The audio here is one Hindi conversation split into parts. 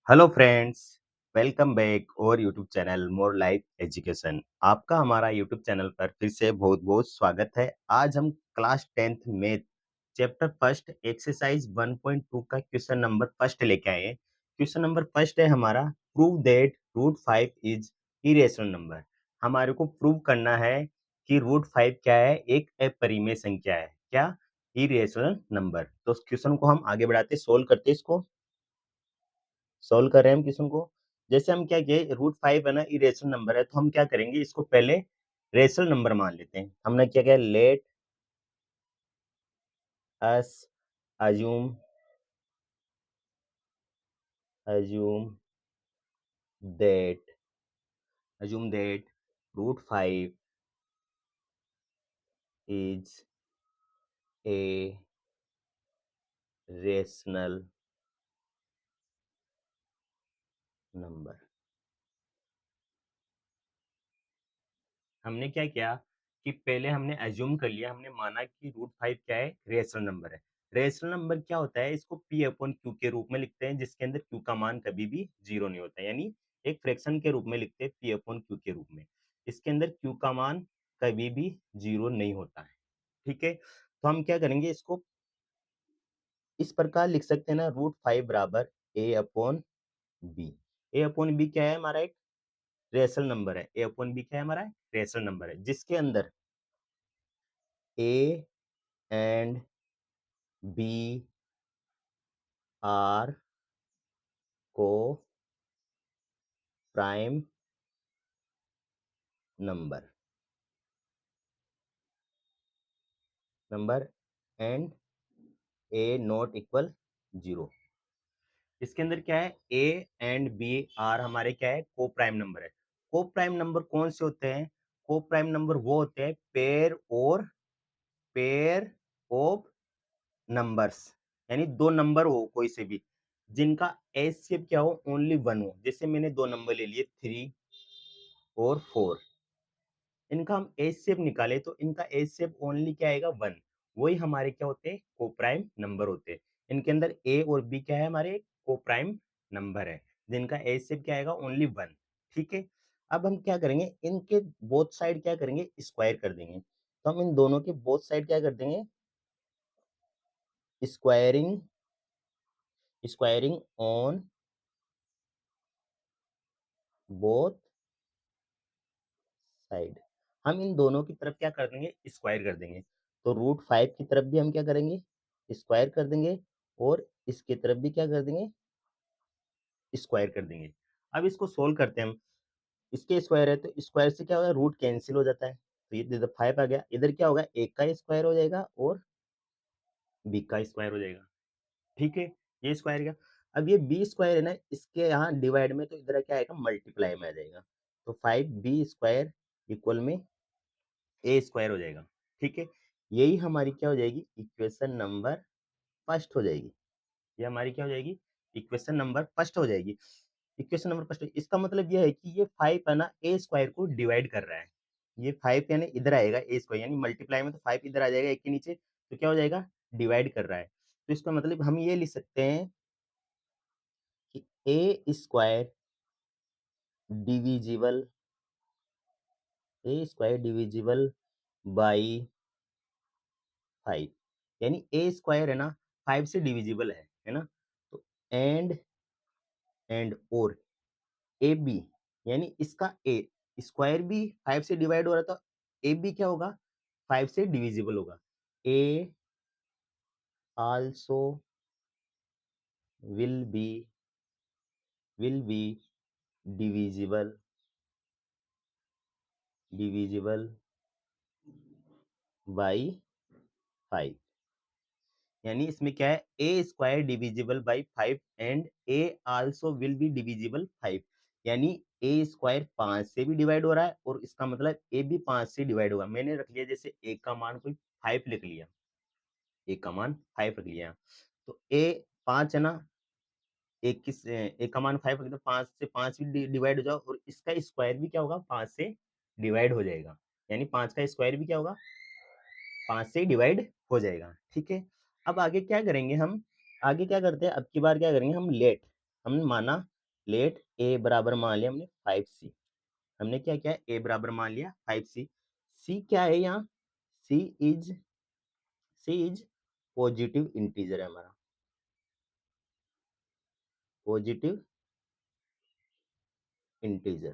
हेलो फ्रेंड्स, वेलकम बैक और YouTube channel more life education. आपका हमारा यूट्यूब चैनल पर फिर से बहुत बहुत स्वागत है। आज हम class 10th math chapter first exercise 1.2 का क्वेश्चन नंबर फर्स्ट लेके आए हैं। क्वेश्चन नंबर फर्स्ट है हमारा, prove that root 5 is irrational number. हमारे को प्रूव करना है कि रूट 5 क्या है, एक अपरिमेय संख्या है। क्या? Irrational number. तो उस क्वेश्चन को हम आगे बढ़ाते सोल्व करते इसको सॉल्व कर रहे हैं हम क्वेश्चन को। जैसे हम क्या किए, रूट 5 है ना, इरेशनल नंबर है, तो हम क्या करेंगे, इसको पहले रेशनल नंबर मान लेते हैं। हमने क्या किया, let us assume assume that root 5 is a rational number. हमने क्या किया कि पहले हमने अज्यूम कर लिया, हमने माना कि रूट 5 क्या है, रेशनल नंबर है। रेशनल नंबर क्या होता है, इसको पी अपॉन क्यू के रूप में लिखते हैं, जिसके अंदर क्यू का मान कभी भी जीरो नहीं होता, यानी एक फ्रैक्शन के रूप में लिखते हैं, पी अपॉन क्यू के रूप में। इसके अंदर क्यू का मान कभी भी जीरो नहीं होता है। ठीक है, तो हम क्या करेंगे, इसको इस प्रकार लिख सकते हैं ना, रूट 5 बराबर ए अपॉन बी। ए अपॉन बी क्या है, हमारा एक रेशनल नंबर है। ए अपॉन बी क्या है, हमारा रेशनल नंबर है, जिसके अंदर ए एंड बी आर को prime number and A not equal zero. इसके अंदर क्या है, ए एंड बी आर हमारे क्या है, को प्राइम नंबर है। को प्राइम नंबर कौन से होते हैं? को प्राइम नंबर वो होते हैं पेयर ऑफ नंबर्स, यानी दो नंबर हो कोई से भी जिनका एचसीएफ क्या हो, ओनली वन हो। जैसे मैंने दो नंबर ले लिए 3 और 4, इनका हम एच सेप निकाले तो इनका एच सेप ओनली क्या आएगा, वन। वही हमारे क्या होते हैं, को प्राइम नंबर होते हैं। इनके अंदर ए और बी क्या है, हमारे को प्राइम नंबर है, जिनका एच सेप क्या आएगा, ओनली वन। ठीक है, अब हम क्या करेंगे, इनके बोथ साइड क्या करेंगे, स्क्वायर कर देंगे। तो हम इन दोनों के बोथ साइड क्या कर देंगे, squaring squaring on both side. हम इन दोनों की तरफ क्या कर देंगे, स्क्वायर कर देंगे। तो रूट 5 की तरफ भी हम क्या करेंगे, स्क्वायर कर देंगे, और इसकी तरफ भी क्या कर देंगे, स्क्वायर कर देंगे। अब इसको सोल्व करते हैं हम। इसके स्क्वायर है तो स्क्वायर से क्या होगा, रूट कैंसिल हो जाता है, तो ये इधर 5 आ गया। इधर क्या होगा, एक का स्क्वायर हो जाएगा और बी का स्क्वायर हो जाएगा। ठीक है, ये स्क्वायर गया। अब ये बी स्क्वायर है ना, इसके यहाँ डिवाइड में, तो इधर क्या आएगा, मल्टीप्लाई में आ जाएगा। तो 5b² इक्वल में ए स्क्वायर हो जाएगा। ठीक है, यही हमारी क्या हो जाएगी, इक्वेशन नंबर फर्स्ट हो जाएगी। ये हमारी क्या हो जाएगी, इक्वेशन नंबर फर्स्ट हो जाएगी। इक्वेशन नंबर फर्स्ट, इसका मतलब यह है कि ये 5 है ना, ए स्क्वायर को डिवाइड कर रहा है। ये 5 यानी इधर आएगा ए स्क्वायर, यानी मल्टीप्लाई में तो 5 इधर आ जाएगा एक के नीचे, तो क्या हो जाएगा, डिवाइड कर रहा है। तो इसका मतलब हम ये लिख सकते हैं कि ए स्क्वायर डिविजिबल बाई 5, यानी ए स्क्वायर है ना, 5 से डिविजिबल है ना। तो एंड और ए बी, यानी इसका ए स्क्वायर भी 5 से डिवाइड हो रहा था, ए बी क्या होगा, 5 से डिविजिबल होगा। A also will be will be divisible by 5, यानी इसमें क्या है, A square divisible by 5 and A also will be divisible 5, यानी ए स्क्वायर 5 से भी डिवाइड हो रहा है, और इसका मतलब ए भी 5 से डिवाइड होगा। मैंने रख लिया, जैसे ए का मान कोई 5 लिख लिया, ए का मान 5 रख लिया, तो ए 5 है ना, ए का मान 5 रख दिया, 5 से 5 भी डिवाइड हो जाओ, और इसका स्क्वायर भी क्या होगा, 5 से डिवाइड हो जाएगा, यानी 5 का स्क्वायर भी क्या होगा, 5 से डिवाइड हो जाएगा। ठीक है, अब आगे क्या करेंगे हम, आगे क्या करते हैं, अब की बार क्या करेंगे हम, लेट हमने माना लेट ए बराबर मान लिया हमने 5c। हमने क्या किया, ए बराबर मान लिया 5c। सी क्या है यहाँ, सी इज पॉजिटिव इंटीजर है हमारा, पॉजिटिव इंटीजर।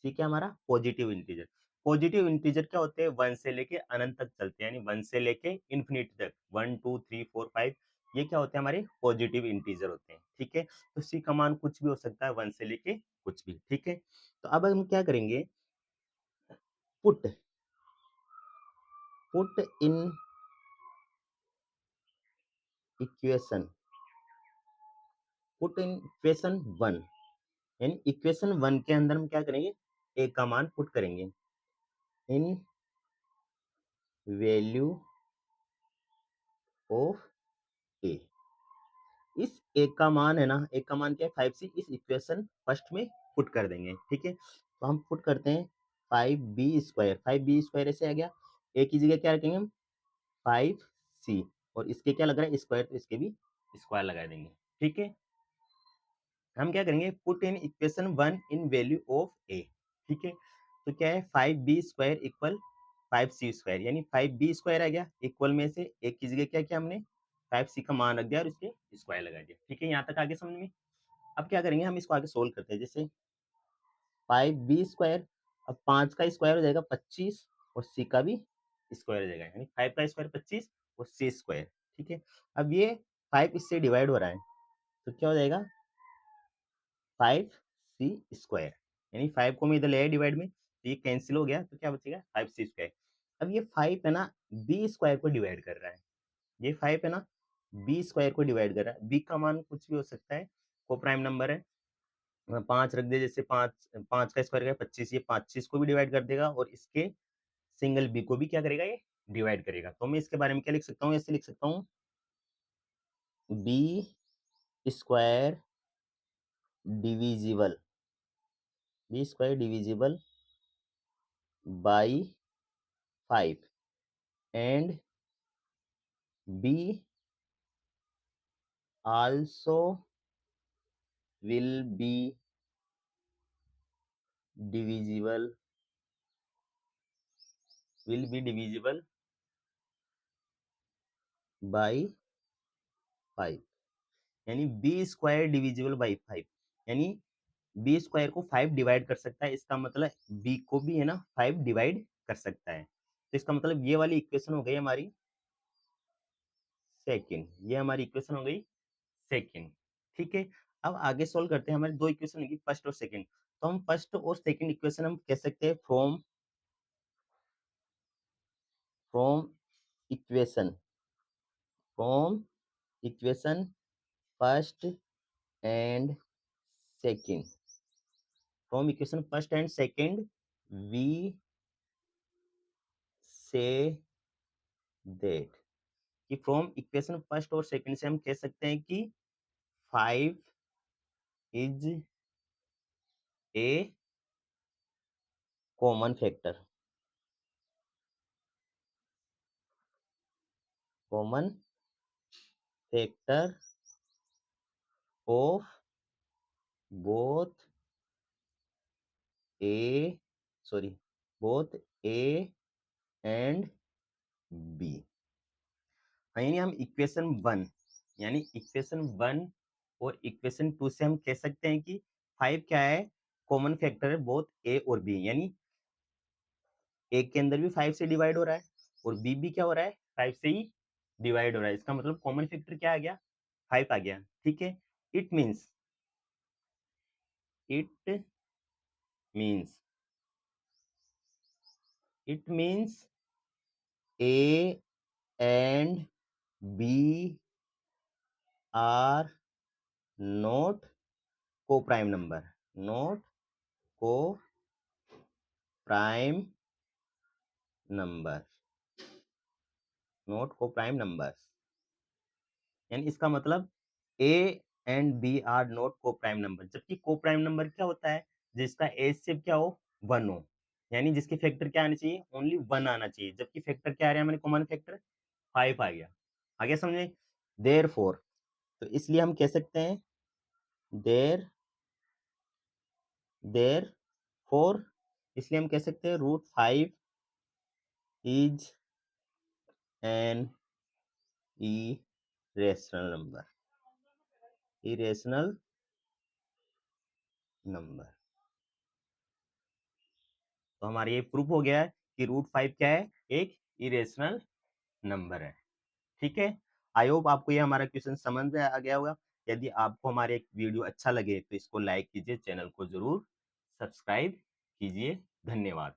सी क्या हमारा पॉजिटिव इंटीजर। पॉजिटिव इंटीजर क्या होते हैं, 1 से लेके अनंत तक चलते हैं, यानी 1 से लेके इन्फिनिटी तक, 1 2 3 4 5, ये क्या होते हैं हमारे पॉजिटिव इंटीजर होते हैं। ठीक है, तो सी का मान कुछ भी हो सकता है, 1 से लेके कुछ भी। ठीक है, तो अब हम क्या करेंगे, put put in equation, put in equation 1, यानी इक्वेशन 1 के अंदर हम क्या करेंगे, ए का मान पुट करेंगे इन वैल्यू ऑफ ए। इस एक का मान है ना, एक का मान क्या है 5c, इस इक्वेशन फर्स्ट में पुट कर देंगे। ठीक है, तो हम पुट करते हैं 5b², 5b² ऐसे आ गया। ए की जगह क्या रखेंगे हम 5c, और इसके क्या लग रहा है स्क्वायर, तो इसके भी स्क्वायर लगा देंगे। ठीक है, हम क्या करेंगे, put in equation 1 in value of A. ठीक है, तो क्या है 5b² इक्वल 5c², यानी 5b² आ गया, इक्वल में से एक की जगह क्या किया हमने 5c का मान रख दिया और इसके स्क्वायर लगा दिया। ठीक है, यहाँ तक आगे समझ में। अब क्या करेंगे, हम इसको आगे सोल्व करते हैं। जैसे 5b², अब 5 का स्क्वायर हो जाएगा 25, और c का भी स्क्वायर हो जाएगा, यानी 5 का स्क्वायर 25 और c²। ठीक है, अब ये 5 इससे डिवाइड हो रहा है, तो क्या हो जाएगा 5c², यानी 5 को मैं इधर ले आया डिवाइड में, तो ये कैंसिल हो गया, तो क्या बचेगा 5c²। अब ये 5 है ना b² को डिवाइड कर रहा है, ये 5 है ना b² को डिवाइड कर रहा है। b का मान कुछ भी हो सकता है, को प्राइम नंबर है, 5 रख दे, जैसे 5 का स्क्वायर है 25, ये 25 को भी डिवाइड कर देगा, और इसके सिंगल b को भी क्या करेगा, ये डिवाइड करेगा। तो मैं इसके बारे में क्या लिख सकता हूँ, ऐसे लिख सकता हूँ b² divisible, b² divisible by 5, and b also will be divisible by 5, यानी b² डिविजिबल बाई 5, यानी b² को 5 डिवाइड कर सकता है, इसका मतलब b को भी है ना 5 डिवाइड कर सकता है। तो इसका मतलब ये वाली इक्वेशन हो गई हमारी सेकंड, ये हमारी इक्वेशन हो गई सेकंड। ठीक है, अब आगे सोल्व करते हैं। हमारी दो इक्वेशन होगी, फर्स्ट और सेकंड। तो हम फर्स्ट और सेकंड इक्वेशन हम कह सकते हैं from equation from equation first and second, from equation first and second we say that, कि फ्रॉम इक्वेशन फर्स्ट और सेकंड से हम कह सकते हैं कि 5 is a common factor, common factor of both a sorry both a and b. यानी हम इक्वेशन 1, यानी इक्वेशन 1 और इक्वेशन 2 से हम कह सकते हैं कि 5 क्या है, कॉमन फैक्टर है बोथ ए और बी, यानी ए के अंदर भी 5 से डिवाइड हो रहा है, और बी भी क्या हो रहा है 5 से ही डिवाइड हो रहा है। इसका मतलब कॉमन फैक्टर क्या आ गया 5 आ गया। ठीक है, it means it means it means a and b are not coprime number, not coprime number, not coprime numbers, यानी इसका मतलब a and b are not coprime number. जबकि को प्राइम नंबर क्या होता है, जिसका एचसीएफ क्या हो 1 हो, यानी जिसके फैक्टर क्या आने चाहिए ओनली 1 आना चाहिए, जबकि फैक्टर क्या आ रहा है हमारे कॉमन फैक्टर 5 आ गया। आगे समझे, देयरफॉर, तो इसलिए हम कह सकते हैं देर देर फोर, इसलिए हम कह सकते हैं root 5 is an irrational number, irrational number. तो हमारा ये प्रूफ हो गया है कि रूट 5 क्या है, एक इरेशनल नंबर है। ठीक है, आई होप आपको ये हमारा क्वेश्चन समझ में आ गया होगा। यदि आपको हमारे एक वीडियो अच्छा लगे तो इसको लाइक कीजिए, चैनल को जरूर सब्सक्राइब कीजिए। धन्यवाद।